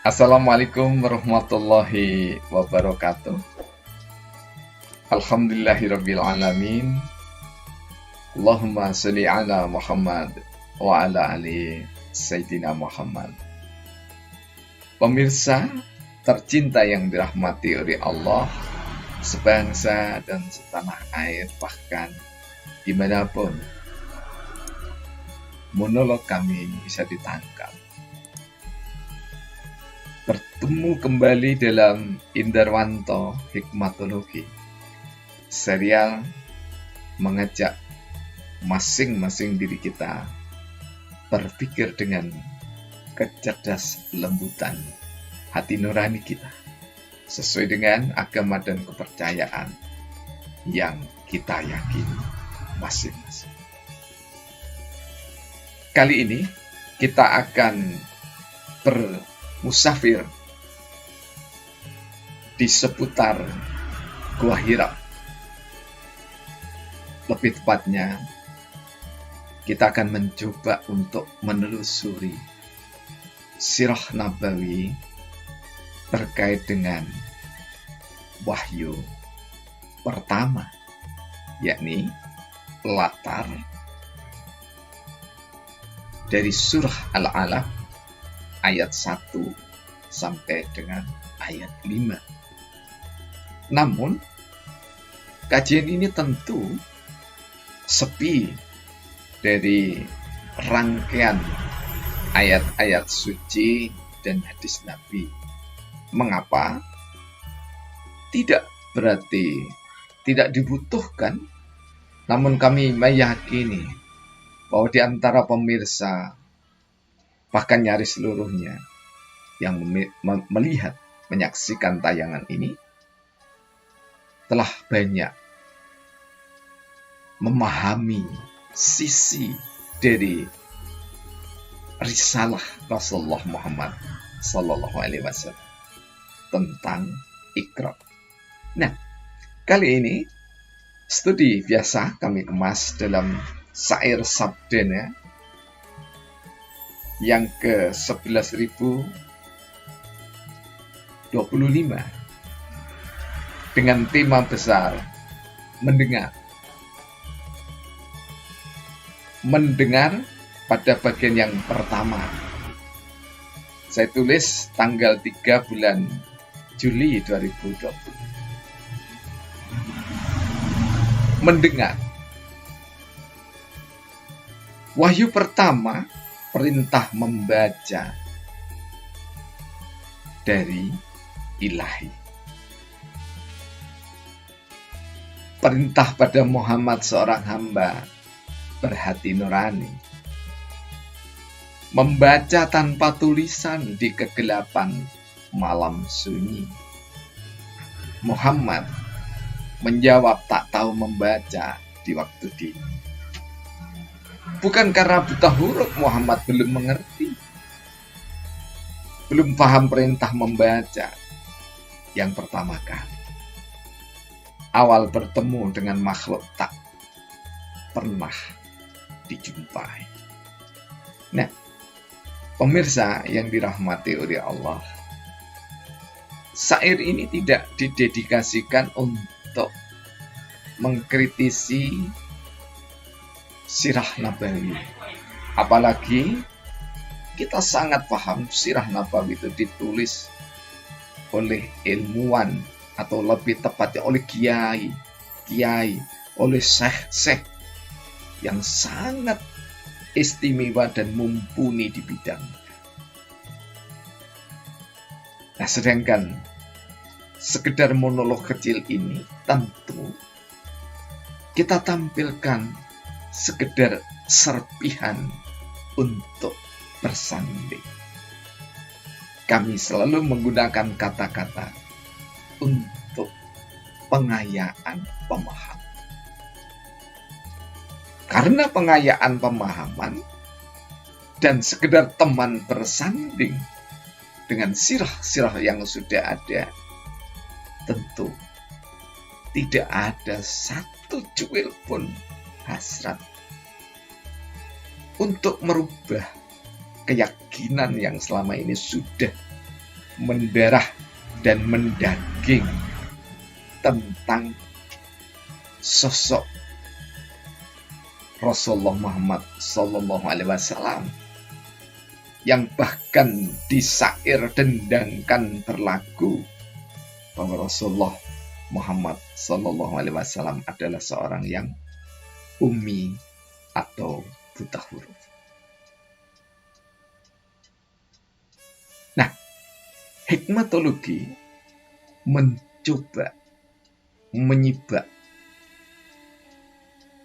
Assalamualaikum warahmatullahi wabarakatuh. Alhamdulillahirabbil alamin. Allahumma sholli ala Muhammad wa ala ali Sayyidina Muhammad. Pemirsa tercinta yang dirahmati oleh Allah, sebangsa dan setanah air, bahkan dimanapun monolog kami bisa ditangkap. Bertemu kembali dalam Indarwanto Hikmatologi, serial mengajak masing-masing diri kita berpikir dengan kecerdas lembutan hati nurani kita, sesuai dengan agama dan kepercayaan yang kita yakini masing-masing. Kali ini kita akan bermusafir di seputar Gua Hira. Lebih tepatnya, kita akan mencoba untuk menelusuri sirah nabawi terkait dengan wahyu pertama, yakni latar dari surah Al-Alaq ayat 1 sampai dengan ayat 5. Namun, kajian ini tentu sepi dari rangkaian ayat-ayat suci dan hadis Nabi. Mengapa? Tidak berarti tidak dibutuhkan, namun kami meyakini bahwa di antara pemirsa, bahkan nyaris seluruhnya yang melihat, menyaksikan tayangan ini, telah banyak memahami sisi dari risalah Rasulullah Muhammad Sallallahu Alaihi Wasallam tentang Iqra. Nah, kali ini studi biasa kami kemas dalam syair sabdanya yang ke 11.025 dengan tema besar mendengar pada bagian yang pertama. Saya tulis tanggal 3 bulan Juli 2020. Mendengar. Wahyu pertama, perintah membaca dari ilahi. Perintah pada Muhammad seorang hamba berhati nurani, membaca tanpa tulisan di kegelapan malam sunyi. Muhammad menjawab tak tahu membaca di waktu dini. Bukan karena buta huruf Muhammad belum mengerti, belum paham perintah membaca yang pertama kali. Awal bertemu dengan makhluk tak pernah dijumpai. Nah, pemirsa yang dirahmati oleh Allah, syair ini tidak didedikasikan untuk mengkritisi sirah nabawi. Apalagi kita sangat paham sirah nabawi itu ditulis oleh ilmuwan, atau lebih tepatnya oleh kiai, oleh syekh yang sangat istimewa dan mumpuni di bidang. Nah, sedangkan sekedar monolog kecil ini tentu kita tampilkan sekedar serpihan untuk bersanding. Kami selalu menggunakan kata-kata untuk pengayaan pemahaman. Karena pengayaan pemahaman dan sekedar teman bersanding dengan sirah-sirah yang sudah ada, tentu tidak ada satu cuil pun hasrat untuk merubah keyakinan yang selama ini sudah mendarah dan mendaging tentang sosok Rasulullah Muhammad Sallallahu Alaihi Wasallam yang bahkan disair dendangkan berlagu bahwa Rasulullah Muhammad Sallallahu Alaihi Wasallam adalah seorang yang ummi atau buta huruf. Nah, hikmatologi mencoba menyibak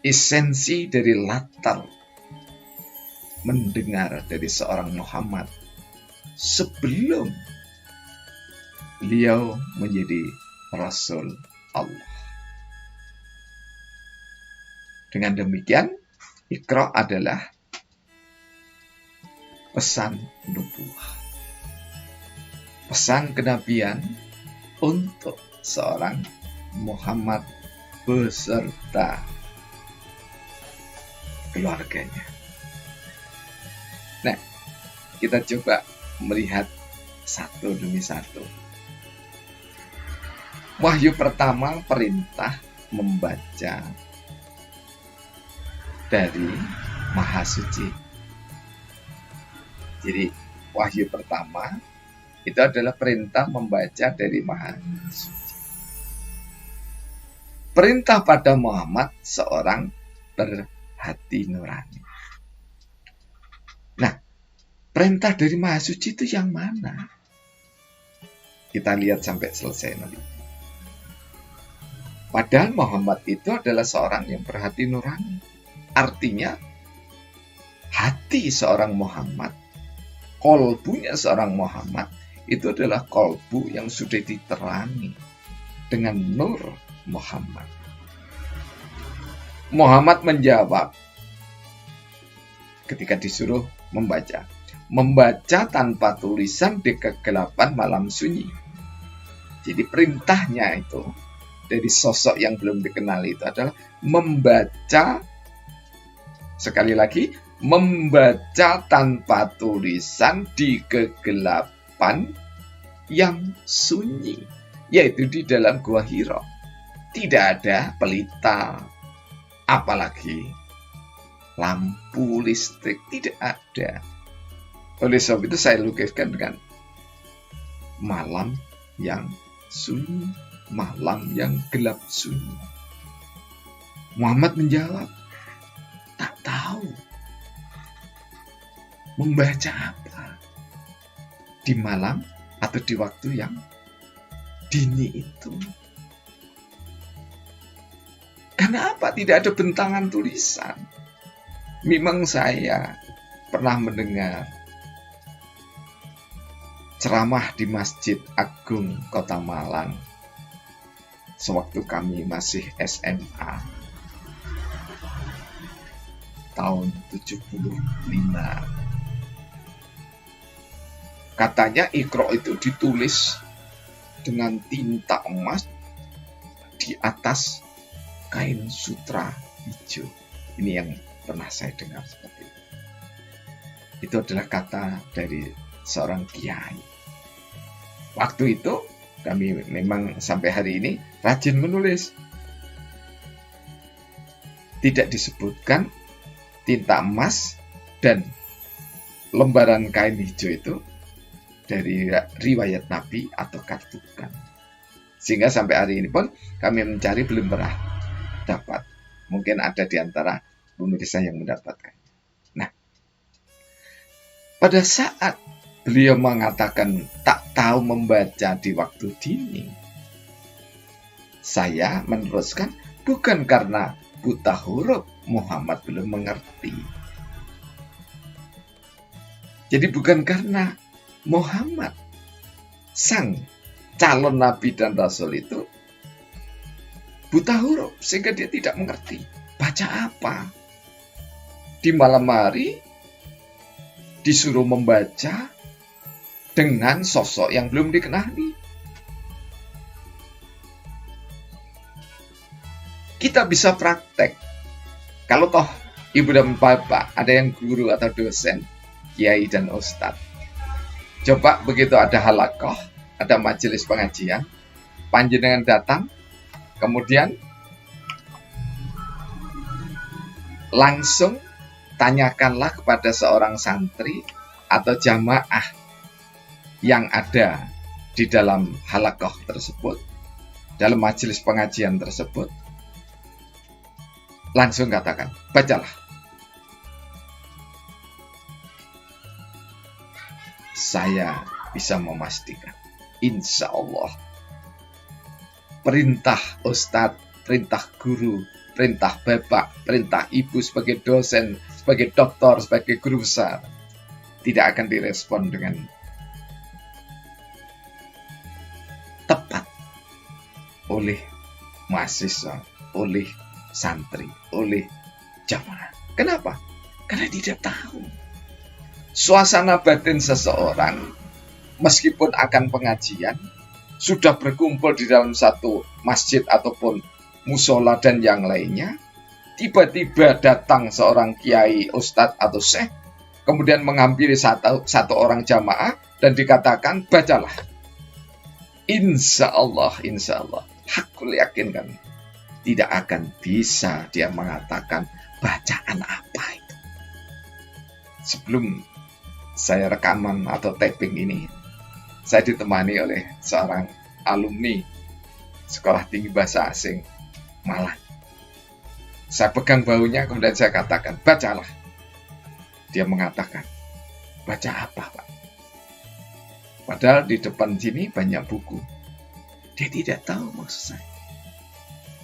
esensi dari latar mendengar dari seorang Muhammad sebelum beliau menjadi Rasul Allah. Dengan demikian, Iqra adalah pesan nubuwah, pesan kenabian untuk seorang Muhammad beserta keluarganya. Nah, kita coba melihat satu demi satu. Wahyu pertama, perintah membaca dari Maha Suci. Jadi, wahyu pertama itu adalah perintah membaca dari Maha Suci. Perintah pada Muhammad seorang berhati nurani. Nah, perintah dari Maha Suci itu yang mana? Kita lihat sampai selesai nanti. Padahal Muhammad itu adalah seorang yang berhati nurani. Artinya, hati seorang Muhammad, kolbunya seorang Muhammad, itu adalah kolbu yang sudah diterangi dengan nur Muhammad. Muhammad menjawab ketika disuruh membaca. Membaca tanpa tulisan di kegelapan malam sunyi. Jadi perintahnya itu dari sosok yang belum dikenal itu adalah membaca, sekali lagi, membaca tanpa tulisan di kegelapan yang sunyi, yaitu di dalam Gua Hira. Tidak ada pelita, apalagi lampu listrik, tidak ada. Oleh sebab itu saya lukiskan dengan malam yang sunyi, malam yang gelap sunyi. Muhammad menjawab, tak tahu membaca apa di malam atau di waktu yang dini itu. Karena apa? Tidak ada bentangan tulisan. Memang saya pernah mendengar ceramah di Masjid Agung Kota Malang sewaktu kami masih SMA tahun 75. Katanya Iqra itu ditulis dengan tinta emas di atas kain sutra hijau. Ini yang pernah saya dengar seperti itu. Itu adalah kata dari seorang kiai. Waktu itu kami memang sampai hari ini rajin menulis. Tidak disebutkan tinta emas dan lembaran kain hijau itu dari riwayat Nabi atau bukan. Sehingga sampai hari ini pun kami mencari belum pernah dapat. Mungkin ada di antara pemirsa yang mendapatkan. Nah, pada saat beliau mengatakan tak tahu membaca di waktu dini, saya meneruskan bukan karena buta huruf Muhammad belum mengerti. Jadi bukan karena Muhammad sang calon nabi dan rasul itu buta huruf sehingga dia tidak mengerti baca apa. Di malam hari disuruh membaca dengan sosok yang belum dikenali. Kita bisa praktek. Kalau toh ibu dan bapak ada yang guru atau dosen, kiai dan ustadz, coba begitu ada halaqah, ada majelis pengajian, panjenengan datang, kemudian langsung tanyakanlah kepada seorang santri atau jamaah yang ada di dalam halaqah tersebut, dalam majelis pengajian tersebut. Langsung katakan, bacalah. Saya bisa memastikan, insya Allah, perintah ustadz, perintah guru, perintah bapak, perintah ibu sebagai dosen, sebagai doktor, sebagai guru besar, tidak akan direspon dengan tepat oleh mahasiswa, oleh santri, oleh jamaah. Kenapa? Karena tidak tahu suasana batin seseorang, meskipun akan pengajian, sudah berkumpul di dalam satu masjid ataupun musola dan yang lainnya, tiba-tiba datang seorang kiai, ustadz atau syekh, kemudian menghampiri satu orang jamaah dan dikatakan, bacalah. Insya Allah, hakul yakin kami, tidak akan bisa dia mengatakan bacaan apa itu. Sebelum saya rekaman atau taping ini, saya ditemani oleh seorang alumni Sekolah Tinggi Bahasa Asing Malang. Saya pegang bahunya, kemudian saya katakan, bacalah. Dia mengatakan, baca apa, Pak? Padahal di depan sini banyak buku. Dia tidak tahu maksud saya.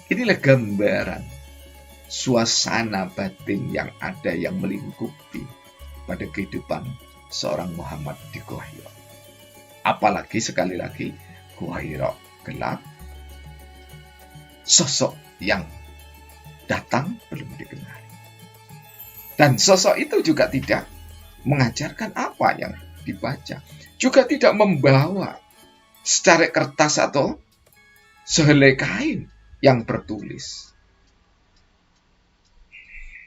Inilah gambaran suasana batin yang ada, yang melingkupi pada kehidupan seorang Muhammad di Gua Hira. Apalagi sekali lagi, Gua Hira gelap, sosok yang datang belum dikenal. Dan sosok itu juga tidak mengajarkan apa yang dibaca. Juga tidak membawa secarik kertas atau sehelai kain yang bertulis.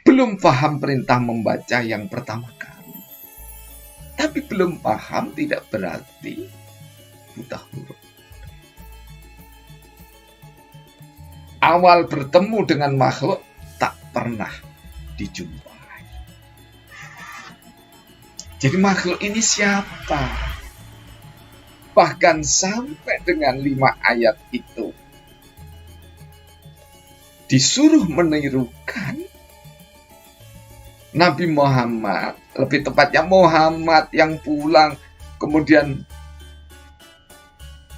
Belum paham perintah membaca yang pertama kali. Tapi belum paham tidak berarti buta huruf. Awal bertemu dengan makhluk tak pernah dijumpai. Jadi makhluk ini siapa? Bahkan sampai dengan 5 ayat itu disuruh menirukan Nabi Muhammad, lebih tepatnya Muhammad yang pulang kemudian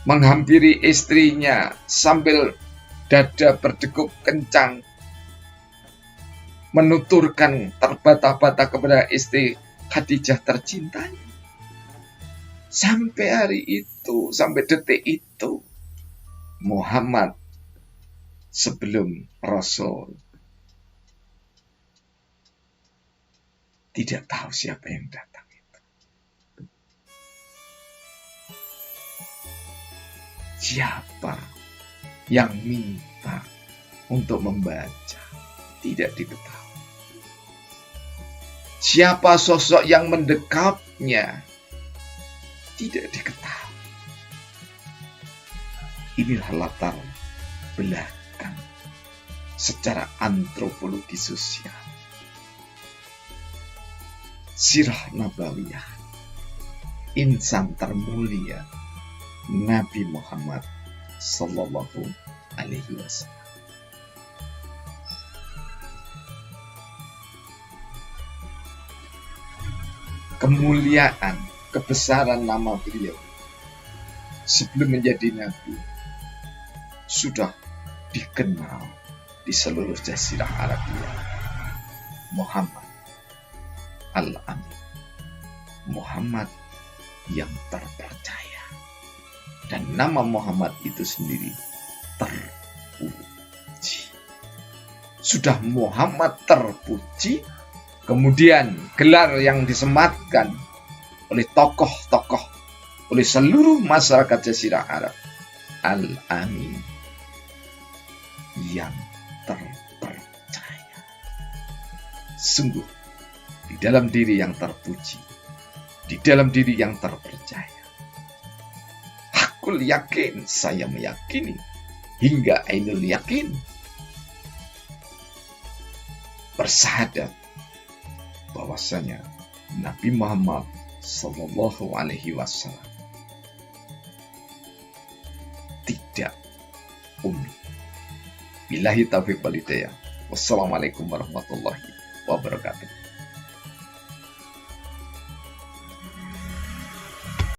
menghampiri istrinya sambil dada berdegup kencang, menuturkan terbata-bata kepada istri Khadijah tercintanya. Sampai hari itu, sampai detik itu, Muhammad sebelum Rasul tidak tahu siapa yang datang itu. Siapa yang minta untuk membaca tidak diketahui. Siapa sosok yang mendekapnya tidak diketahui. Inilah latar belakang secara antropologi sosial sirah nabawiyah insan termulia Nabi Muhammad Sallallahu Alaihi Wasallam. Kemuliaan, kebesaran nama beliau sebelum menjadi Nabi sudah dikenal di seluruh Jazirah Arabia. Muhammad Al-Amin, Muhammad yang terpercaya. Dan nama Muhammad itu sendiri terpuji. Sudah Muhammad terpuji, kemudian gelar yang disematkan oleh tokoh-tokoh, oleh seluruh masyarakat Jazirah Arab, Al-Amin, yang terpercaya. Sungguh, di dalam diri yang terpuji, di dalam diri yang terpercaya, Kul yakin, saya meyakini hingga ainul yakin, bersahadat bahwasanya Nabi Muhammad Sallallahu Alaihi Wasallam tidak ummi. Billahi taufiq wal hidayah. Wassalamualaikum warahmatullahi wabarakatuh.